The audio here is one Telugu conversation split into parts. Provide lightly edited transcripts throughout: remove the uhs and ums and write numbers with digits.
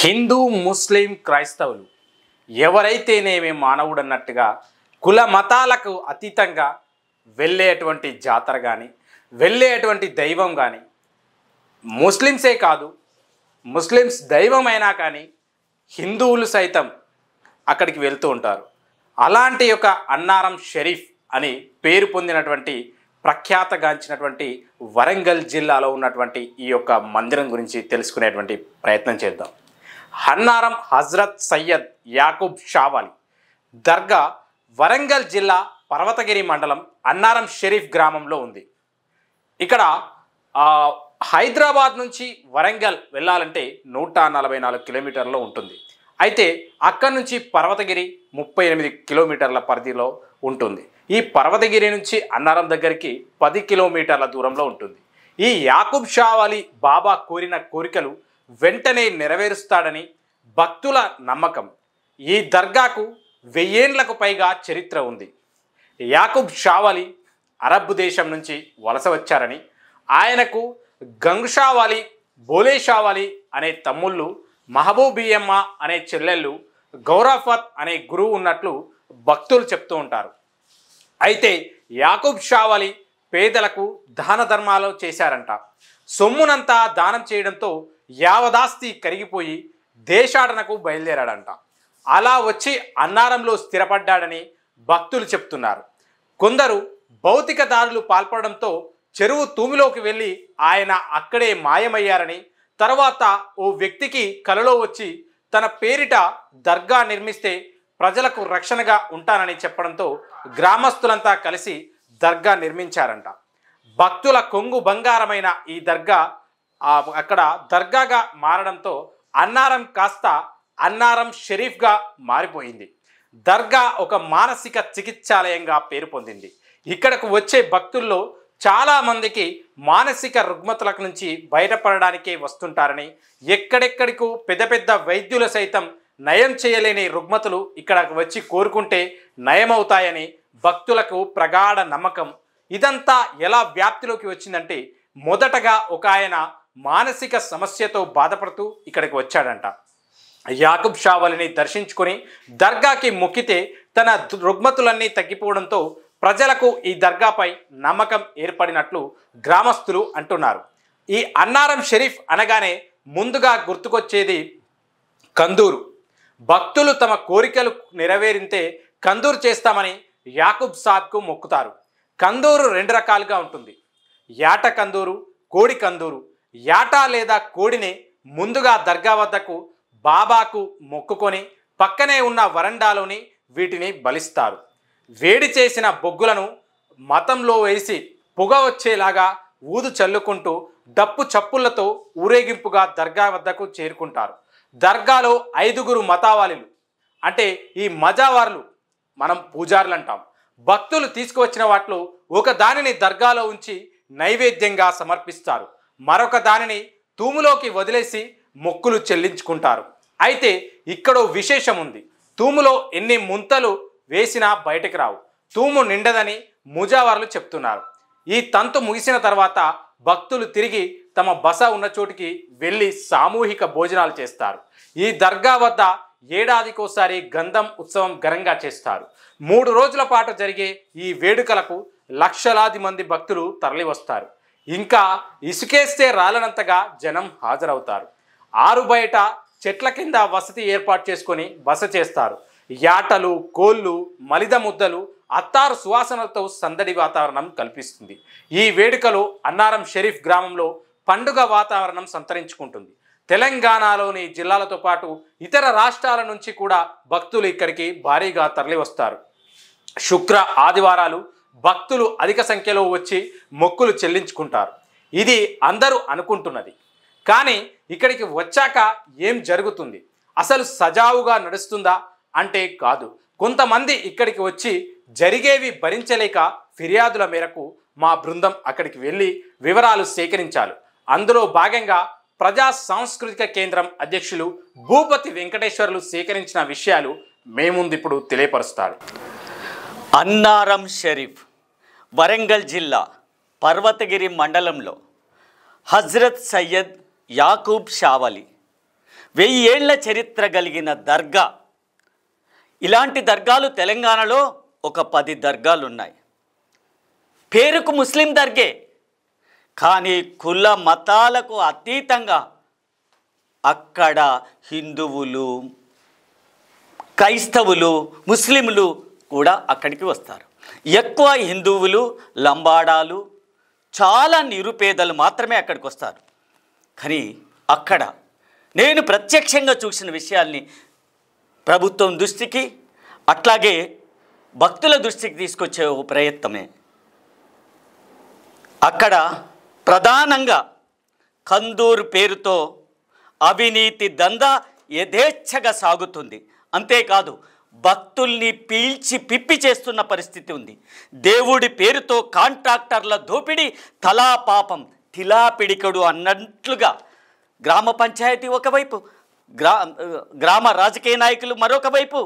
హిందూ ముస్లిం క్రైస్తవులు ఎవరైతేనేమి మానవుడు అన్నట్టుగా కుల మతాలకు అతీతంగా వెళ్ళేటువంటి జాతర కానీ వెళ్ళేటువంటి దైవం కానీ ముస్లిమ్సే కాదు, ముస్లిమ్స్ దైవమైనా కానీ హిందువులు సైతం అక్కడికి వెళ్తూ ఉంటారు. అలాంటి యొక్క అన్నారం షరీఫ్ అని పేరు పొందినటువంటి ప్రఖ్యాతగాంచినటువంటి వరంగల్ జిల్లాలో ఉన్నటువంటి ఈ యొక్క మందిరం గురించి తెలుసుకునేటువంటి ప్రయత్నం చేద్దాం. అన్నారం హజరత్ సయ్యద్ యాకూబ్ షావాలి దర్గా వరంగల్ జిల్లా పర్వతగిరి మండలం అన్నారం షరీఫ్ గ్రామంలో ఉంది. ఇక్కడ హైదరాబాద్ నుంచి వరంగల్ వెళ్ళాలంటే 144 కిలోమీటర్లో ఉంటుంది. అయితే అక్కడి నుంచి పర్వతగిరి 38 కిలోమీటర్ల పరిధిలో ఉంటుంది. ఈ పర్వతగిరి నుంచి అన్నారం దగ్గరికి 10 కిలోమీటర్ల దూరంలో ఉంటుంది. ఈ యాకూబ్ షావాలి బాబా కోరిన కోరికలు వెంటనే నెరవేరుస్తాడని భక్తుల నమ్మకం. ఈ దర్గాకు 1000 ఏళ్లకు పైగా చరిత్ర ఉంది. యాకూబ్ షావాలి అరబ్ దేశం నుంచి వలస వచ్చారని, ఆయనకు గంగుషావాలి, బోలే షావాలి అనే తమ్ముళ్ళు, మహబూబియమ్మ అనే చెల్లెళ్ళు, గౌరఫత్ అనే గురువు ఉన్నట్లు భక్తులు చెప్తూ ఉంటారు. అయితే యాకూబ్ షావాలి పేదలకు దాన ధర్మాలు చేశారంట. సొమ్మునంతా దానం చేయడంతో యావదాస్తి కరిగిపోయి దేశాటనకు బయలుదేరాడంట. అలా వచ్చి అన్నారంలో స్థిరపడ్డాడని భక్తులు చెప్తున్నారు. కొందరు భౌతిక దారులు పాల్పడడంతో చెరువు తూమిలోకి వెళ్ళి ఆయన అక్కడే మాయమయ్యారని, తర్వాత ఓ వ్యక్తికి కలలో వచ్చి తన పేరిట దర్గా నిర్మిస్తే ప్రజలకు రక్షణగా ఉంటానని చెప్పడంతో గ్రామస్తులంతా కలిసి దర్గా నిర్మించారంట. భక్తుల కొంగు బంగారమైన ఈ దర్గా అక్కడ దర్గాగా మారడంతో అన్నారం కాస్త అన్నారం షరీఫ్గా మారిపోయింది. దర్గా ఒక మానసిక చికిత్సాలయంగా పేరు పొందింది. ఇక్కడకు వచ్చే భక్తుల్లో చాలామందికి మానసిక రుగ్మతల నుంచి బయటపడడానికే వస్తుంటారని, ఎక్కడెక్కడికో పెద్ద పెద్ద వైద్యులు సైతం నయం చేయలేని రుగ్మతలు ఇక్కడకు వచ్చి కోరుకుంటే నయమవుతాయని భక్తులకు ప్రగాఢ నమ్మకం. ఇదంతా ఎలా వ్యాప్తిలోకి వచ్చిందంటే, మొదటగా ఒక ఆయన మానసిక సమస్యతో బాధపడుతూ ఇక్కడికి వచ్చాడంట. యాకూబ్ షావాలిని దర్శించుకొని దర్గాకి మొక్కితే తన రుగ్మతులన్నీ తగ్గిపోవడంతో ప్రజలకు ఈ దర్గాపై నమ్మకం ఏర్పడినట్లు గ్రామస్తులు అంటున్నారు. ఈ అన్నారం షరీఫ్ అనగానే ముందుగా గుర్తుకొచ్చేది కందూరు. భక్తులు తమ కోరికలు నెరవేరితే కందూరు చేస్తామని యాకూబ్ సాబ్కు మొక్కుతారు. కందూరు 2 రకాలుగా ఉంటుంది: యాట కందూరు, కోడి కందూరు. యాట లేదా కోడిని ముందుగా దర్గా వద్దకు బాబాకు మొక్కుకొని పక్కనే ఉన్న వరండాలోని వీటిని బలిస్తారు. వేడి చేసిన బొగ్గులను మతంలో వేసి పొగ వచ్చేలాగా ఊదు చల్లుకుంటూ డప్పు చప్పుళ్లతో ఊరేగింపుగా దర్గా వద్దకు చేరుకుంటారు. దర్గాలో 5గురు మతావాలీలు, అంటే ఈ మజావార్లు, మనం పూజారులు అంటాం. భక్తులు తీసుకువచ్చిన వాటిలో ఒక దానిని దర్గాలో ఉంచి నైవేద్యంగా సమర్పిస్తారు. మరొక దానిని తూములోకి వదిలేసి మొక్కులు చెల్లించుకుంటారు. అయితే ఇక్కడో విశేషం ఉంది. తూములో ఎన్ని ముంతలు వేసినా బయటకు రావు. తూము నిండదని ముజావార్లు చెప్తున్నారు. ఈ తంతు ముగిసిన తర్వాత భక్తులు తిరిగి తమ బస ఉన్న చోటికి వెళ్ళి సామూహిక భోజనాలు చేస్తారు. ఈ దర్గా వద్ద ఏడాదికోసారి గంధం ఉత్సవం ఘనంగా చేస్తారు. 3 రోజుల పాటు జరిగే ఈ వేడుకలకు లక్షలాది మంది భక్తులు తరలి వస్తారు. ఇంకా ఇసుకేస్తే రాలనంతగా జనం హాజరవుతారు. ఆరు బయట చెట్ల కింద వసతి ఏర్పాటు చేసుకొని బస చేస్తారు. యాటలు, కోళ్ళు, మలిద ముద్దలు, అత్తారు సువాసనలతో సందడి వాతావరణం కల్పిస్తుంది. ఈ వేడుకలో అన్నారం షరీఫ్ గ్రామంలో పండుగ వాతావరణం సంతరించుకుంటుంది. తెలంగాణలోని జిల్లాలతో పాటు ఇతర రాష్ట్రాల నుంచి కూడా భక్తులు ఇక్కడికి భారీగా తరలి వస్తారు. శుక్ర, ఆదివారాలు భక్తులు అధిక సంఖ్యలో వచ్చి మొక్కులు చెల్లించుకుంటారు. ఇది అందరూ అనుకుంటున్నది. కానీ ఇక్కడికి వచ్చాక ఏం జరుగుతుంది? అసలు సజావుగా నడుస్తుందా అంటే కాదు. కొంతమంది ఇక్కడికి వచ్చి జరిగేవి భరించలేక ఫిర్యాదుల మేరకు మా బృందం అక్కడికి వెళ్ళి వివరాలు సేకరించాలి. అందులో భాగంగా ప్రజా సాంస్కృతిక కేంద్రం అధ్యక్షులు భూపతి వెంకటేశ్వర్లు సేకరించిన విషయాలు మేముందు ఇప్పుడు తెలియపరుస్తారు. అన్నారం షరీఫ్ వరంగల్ జిల్లా పర్వతగిరి మండలంలో హజరత్ సయ్యద్ యాకూబ్ షావాలి 1000 ఏళ్ల చరిత్ర కలిగిన దర్గా. ఇలాంటి దర్గాలు తెలంగాణలో ఒక 10 దర్గాలు ఉన్నాయి. పేరుకు ముస్లిం దర్గే, కానీ కుల మతాలకు అతీతంగా అక్కడ హిందువులు, క్రైస్తవులు, ముస్లింలు కూడా అక్కడికి వస్తారు. ఎక్కువ హిందువులు, లంబాడాలు, చాలా నిరుపేదలు మాత్రమే అక్కడికి వస్తారు. కానీ అక్కడ నేను ప్రత్యక్షంగా చూసిన విషయాల్ని ప్రభుత్వం దృష్టికి, అట్లాగే భక్తుల దృష్టికి తీసుకొచ్చే ఒక ప్రయత్నమే. అక్కడ ప్రధానంగా కందూరు పేరుతో అవినీతి దందా యథేచ్ఛగా సాగుతుంది. అంతేకాదు భక్తుల్ని పీల్చి పిప్పి చేస్తున్న పరిస్థితి ఉంది. దేవుడి పేరుతో కాంట్రాక్టర్ల దోపిడీ తలా పాపం తిలాపిడికడు అన్నట్లుగా గ్రామ పంచాయతీ ఒకవైపు, గ్రామ రాజకీయ నాయకులు మరొక వైపు,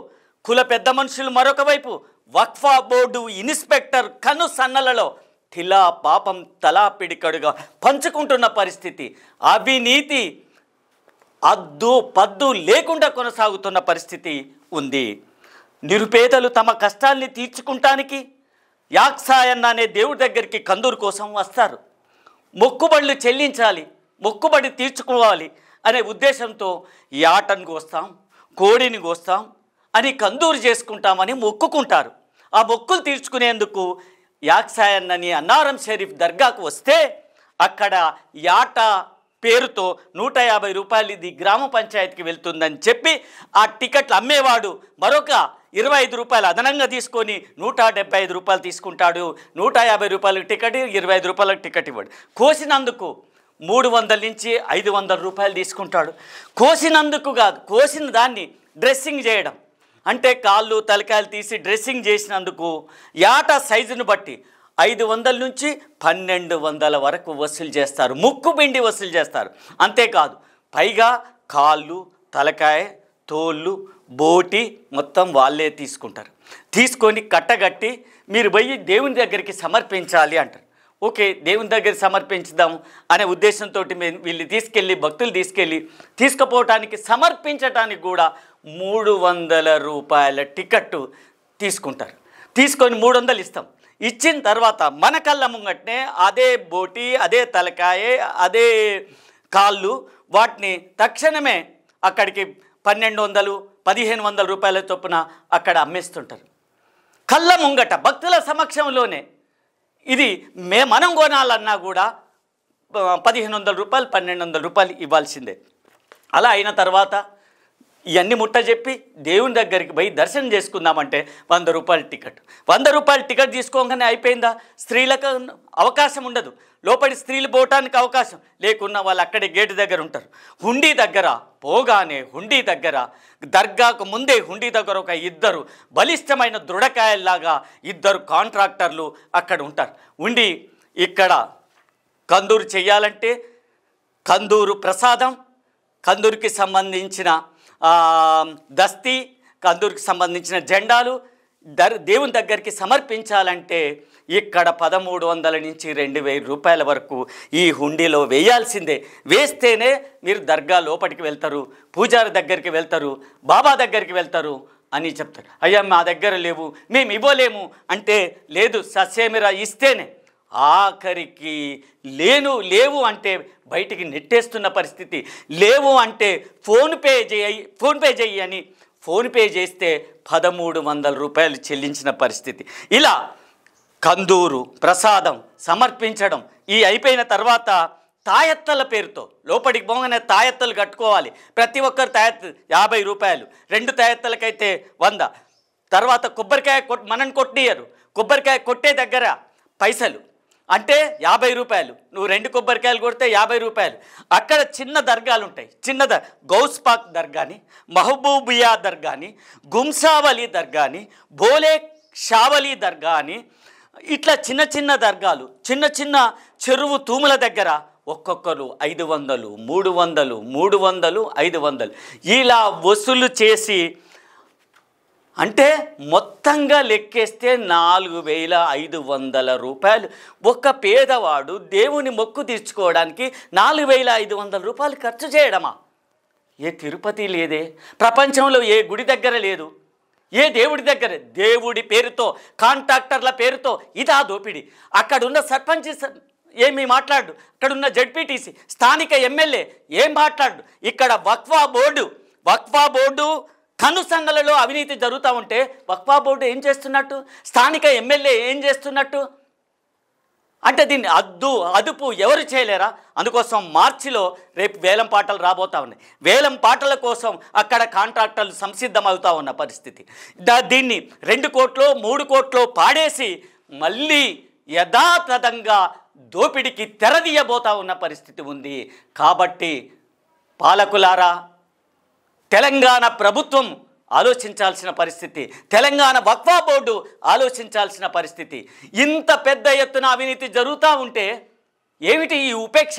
కుల పెద్ద మనుషులు మరొక వైపు, వక్ఫా బోర్డు ఇన్స్పెక్టర్ కను సన్నలలో తిలా పాపం తలా పిడికడుగా పంచుకుంటున్న పరిస్థితి. అవినీతి అద్దు పద్దు లేకుండా కొనసాగుతున్న పరిస్థితి ఉంది. నిరుపేదలు తమ కష్టాల్ని తీర్చుకుంటానికి యాక్సాయన్న అనే దేవుడి దగ్గరికి కందూరు కోసం వస్తారు. మొక్కుబడులు చెల్లించాలి, మొక్కుబడి తీర్చుకోవాలి అనే ఉద్దేశంతో యాటను కోస్తాం, కోడిని కోస్తాం అని కందూరు చేసుకుంటామని మొక్కుకుంటారు. ఆ మొక్కులు తీర్చుకునేందుకు యాక్సాయన్నని అన్నారం షరీఫ్ దర్గాకు వస్తే అక్కడ యాట పేరుతో 150 రూపాయలు ఇది గ్రామ పంచాయతీకి వెళ్తుందని చెప్పి ఆ టికెట్లు అమ్మేవాడు మరొక 25 రూపాయలు అదనంగా తీసుకొని 175 రూపాయలు తీసుకుంటాడు. 150 రూపాయలకు టికెట్, 25 రూపాయలకు టికెట్ ఇవ్వడు. కోసినందుకు 300 నుంచి 500 రూపాయలు తీసుకుంటాడు. కోసినందుకు కాదు, కోసిన దాన్ని డ్రెస్సింగ్ చేయడం, అంటే కాళ్ళు తలకాయలు తీసి డ్రెస్సింగ్ చేసినందుకు యాట సైజును బట్టి 500 నుంచి 1200 వరకు వసూలు చేస్తారు. ముక్కు పిండి వసూలు చేస్తారు. అంతేకాదు పైగా కాళ్ళు, తలకాయ, తోళ్ళు, బోటి మొత్తం వాళ్ళే తీసుకుంటారు. తీసుకొని కట్టగట్టి మీరు పోయి దేవుని దగ్గరికి సమర్పించాలి అంటారు. ఓకే, దేవుని దగ్గర సమర్పించుదాం అనే ఉద్దేశంతో వీళ్ళు తీసుకెళ్ళి, భక్తులు తీసుకుపోవటానికి సమర్పించటానికి కూడా 300 రూపాయల టికెట్టు తీసుకుంటారు. తీసుకొని 300 ఇస్తాం. ఇచ్చిన తర్వాత మన కళ్ళ ముంగట్నే అదే బోటి, అదే తలకాయ, అదే కాళ్ళు, వాటిని తక్షణమే అక్కడికి 1200, 1500 రూపాయల చొప్పున అక్కడ అమ్మేస్తుంటారు. కళ్ళ ముంగట భక్తుల సమక్షంలోనే. ఇది మనం కొనాలన్నా కూడా 1500 రూపాయలు, 1200 రూపాయలు ఇవ్వాల్సిందే. అలా అయిన తర్వాత ఇవన్నీ ముట్ట చెప్పి దేవుని దగ్గరికి పోయి దర్శనం చేసుకుందామంటే 100 రూపాయల టికెట్. 100 రూపాయల టికెట్ తీసుకోగానే అయిపోయిందా? స్త్రీలకు అవకాశం ఉండదు, లోపలి స్త్రీలు పోవటానికి అవకాశం లేకున్నా వాళ్ళు అక్కడే గేటు దగ్గర ఉంటారు. హుండీ దగ్గర పోగానే హుండీ దగ్గర, దర్గాకు ముందే హుండీ దగ్గర ఒక 2 బలిష్టమైన దృఢకాయల్లాగా 2 కాంట్రాక్టర్లు అక్కడ ఉంటారు. ఉండి ఇక్కడ కందూరు చేయాలంటే కందూరు ప్రసాదం, కందూరుకి సంబంధించిన దస్తీ, కందూరుకి సంబంధించిన జెండాలు దేవుని దగ్గరికి సమర్పించాలంటే ఇక్కడ 1300 నుంచి 2000 రూపాయల వరకు ఈ హుండీలో వేయాల్సిందే. వేస్తేనే మీరు దర్గా లోపలికి వెళ్తారు, పూజారి దగ్గరికి వెళ్తారు, బాబా దగ్గరికి వెళ్తారు అని చెప్తారు. అయ్యా మా దగ్గర లేవు, మేము ఇవ్వలేము అంటే, లేదు ససేమిరా ఇస్తేనే. ఆఖరికి లేవు అంటే బయటికి నెట్టేస్తున్న పరిస్థితి. లేవు అంటే ఫోన్పే చేయి అని ఫోన్పే చేస్తే 1300 రూపాయలు చెల్లించిన పరిస్థితి. ఇలా కందూరు ప్రసాదం సమర్పించడం ఈ అయిపోయిన తర్వాత తాయత్తల పేరుతో లోపలికి పోగానే తాయత్తలు కట్టుకోవాలి. ప్రతి ఒక్కరు తాయత్తు 50 రూపాయలు, 2 తాయత్తలకైతే 100. తర్వాత కొబ్బరికాయ మనని కొట్టియరు, కొబ్బరికాయ కొట్టే దగ్గర పైసలు అంటే 50 రూపాయలు. నువ్వు 2 కొబ్బరికాయలు కొడితే 50 రూపాయలు. అక్కడ చిన్న దర్గాలు ఉంటాయి, గౌస్పాక్ దర్గాని, మహబూబియా దర్గాని, గుంసావలి దర్గాని, బోలే షావలి దర్గా అని ఇట్లా చిన్న దర్గాలు, చిన్న చెరువు తూముల దగ్గర ఒక్కొక్కరు 500, 300, 300, 500 ఇలా వసూలు చేసి, అంటే మొత్తంగా లెక్కేస్తే 4500 రూపాయలు. ఒక పేదవాడు దేవుని మొక్కు తీర్చుకోవడానికి 4500 రూపాయలు ఖర్చు చేయడమా? ఏ తిరుపతి లేదే, ప్రపంచంలో ఏ గుడి దగ్గర లేదు, ఏ దేవుడి దగ్గర. దేవుడి పేరుతో, కాంట్రాక్టర్ల పేరుతో ఇదా దోపిడీ. అక్కడున్న సర్పంచ్ ఏమీ మాట్లాడు, అక్కడున్న జడ్పీటీసీ, స్థానిక ఎమ్మెల్యే ఏం మాట్లాడు. ఇక్కడ వక్ఫా బోర్డు కనుసంగలలో అవినీతి జరుగుతూ ఉంటే వక్ఫా బోర్డు ఏం చేస్తున్నట్టు, స్థానిక ఎమ్మెల్యే ఏం చేస్తున్నట్టు? అంటే దీన్ని అదుపు ఎవరు చేయలేరా? అందుకోసం మార్చిలో రేపు వేలం పాటలు రాబోతా ఉన్నాయి. వేలం పాటల కోసం అక్కడ కాంట్రాక్టర్లు సంసిద్ధమవుతా ఉన్న పరిస్థితి. దీన్ని 2 కోట్లు 3 కోట్లు పాడేసి మళ్ళీ యథాతథంగా దోపిడికి తెరదీయబోతా ఉన్న పరిస్థితి ఉంది. కాబట్టి పాలకులారా, తెలంగాణ ప్రభుత్వం ఆలోచించాల్సిన పరిస్థితి, తెలంగాణ వక్ఫా బోర్డు ఆలోచించాల్సిన పరిస్థితి. ఇంత పెద్ద ఎత్తున అవినీతి జరుగుతూ ఉంటే ఏమిటి ఈ ఉపేక్ష?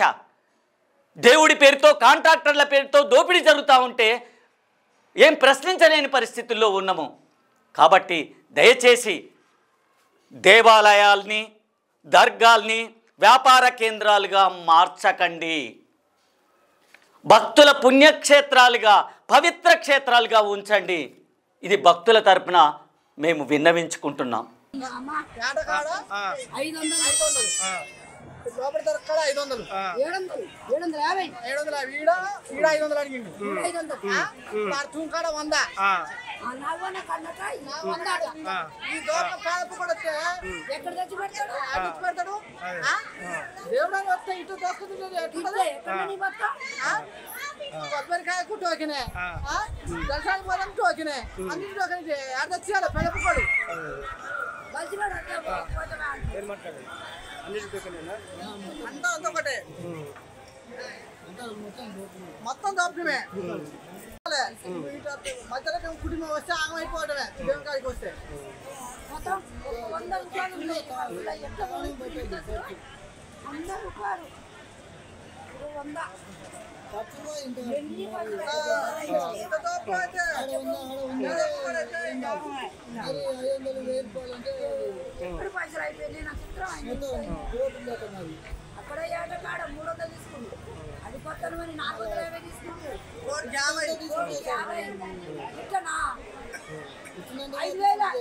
దేవుడి పేరుతో, కాంట్రాక్టర్ల పేరుతో దోపిడీ జరుగుతూ ఉంటే ఏం ప్రశ్నించలేని పరిస్థితుల్లో ఉన్నాము. కాబట్టి దయచేసి దేవాలయాల్ని, దర్గాల్ని వ్యాపార కేంద్రాలుగా మార్చకండి. భక్తుల పుణ్యక్షేత్రాలుగా, పవిత్ర క్షేత్రాలుగా ఉంచండి. ఇది భక్తుల తరపున మేము విన్నవించుకుంటున్నాం. లోపల దొరకడ 500 750 ఈడ 500 అడిగిండు. 500 తూంకాడ 100 ఈ దోక కాపు కూడా ఎక్కడ తెచ్చి పెడతాడు దేవుడు వస్తే ఇటు కొబ్బరికాయ టోకినే, దర్శనం పోదాం టోకినే, అన్ని టోకెన్ ఎక్కడ తెచ్చేయాలి పెడపడు అంతా ఒకటే, మొత్తం దోపడమే. మధ్యలో కుటుంబం వస్తే ఆగమైపోవడమే. దేవుని కాడికి వస్తే పైసలు అయిపోయింది. అక్కడ ఏటకాడ 300 తీసుకుంది, అది కొత్తను మరి 450 తీసుకుంటారు. 5000